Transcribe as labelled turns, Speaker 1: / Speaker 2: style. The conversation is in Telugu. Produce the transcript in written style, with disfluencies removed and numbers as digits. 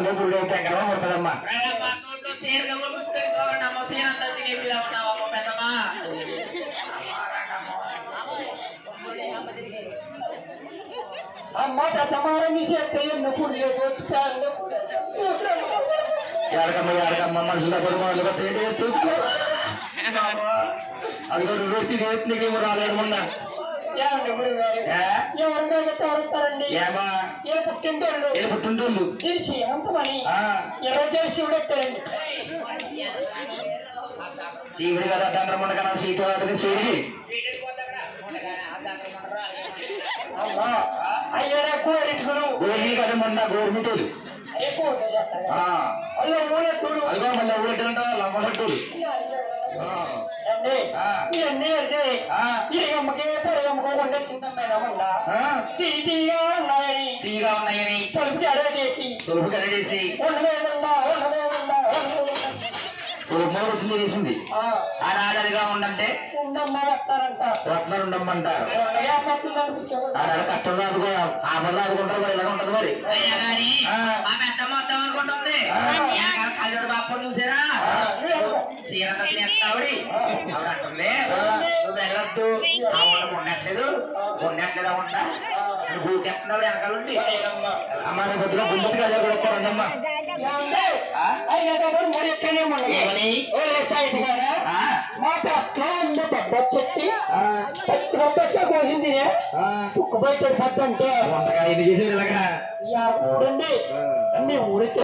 Speaker 1: అదే గుడి అయితే ఎక్కడ పడుతుందమ్మా
Speaker 2: అమ్మ పెద్దమారం
Speaker 1: ఎడకమ్మ మనుషుల పొరుగు అది కూడా వ్యక్తి నీకేమో రాలేడు మొన్న ఏమా
Speaker 2: ఏ పుట్టింటోళ్ళు
Speaker 1: ఏ పుట్టింటోళ్ళు
Speaker 2: తెలిసి అంతమని 20 శివుడు ఎత్తారండి
Speaker 1: చీవిడి కదా దండ్రముండ కదా సీటు వాడికి చీవిడి
Speaker 2: అయ్యారా కోరికలు
Speaker 1: గోర్మి కదా మొన్న గవర్నమెంట్
Speaker 2: అయ్యో ఊరెత్తుడు
Speaker 1: అదిగో మళ్ళీ ఊరెట్టంట లమ్మటూరు
Speaker 2: ఇవన్నీ అయితే ఈ అమ్మకి పెరగమ్మకోకుండా తింటామన్నా తీగా ఉన్నాయని
Speaker 1: తీగా ఉన్నాయని
Speaker 2: తలుపు అడగేసి ఉండలేదన్నా
Speaker 1: మూడు వచ్చింది వేసింది ఆడాడిగా ఉండంటే
Speaker 2: ఉండమ్మా వస్తారంట
Speaker 1: రత్నాలు ఉండమ్మంటారు ఆడ కట్టలు రాదుకో ఆ పనులు ఆదుకుంటారు మరి ఇలా ఉంటది మరి
Speaker 3: అనుకుంటుంది కల్లూరు బాప చూసారా చీర ఆవిడి అంటుంది నువ్వు వెళ్ళొద్దు ఉండట్లేదు ఉండట్లేదా ఉంటా భూకెత్తున్నాడు వెనకాలండి
Speaker 1: అమ్మ కొద్దిగా గుండెకి అదే కొడుకోరండమ్మా
Speaker 2: మరి ఎక్కడే మా పట్ల ఉంది పెద్ద చెట్టి పెద్ద కోసింది తుక్కు బయట పెద్ద అంటే
Speaker 1: వంటకాలు ఎన్ని చేసేది ఇలాగా
Speaker 2: ఊరండి అన్ని ఊరి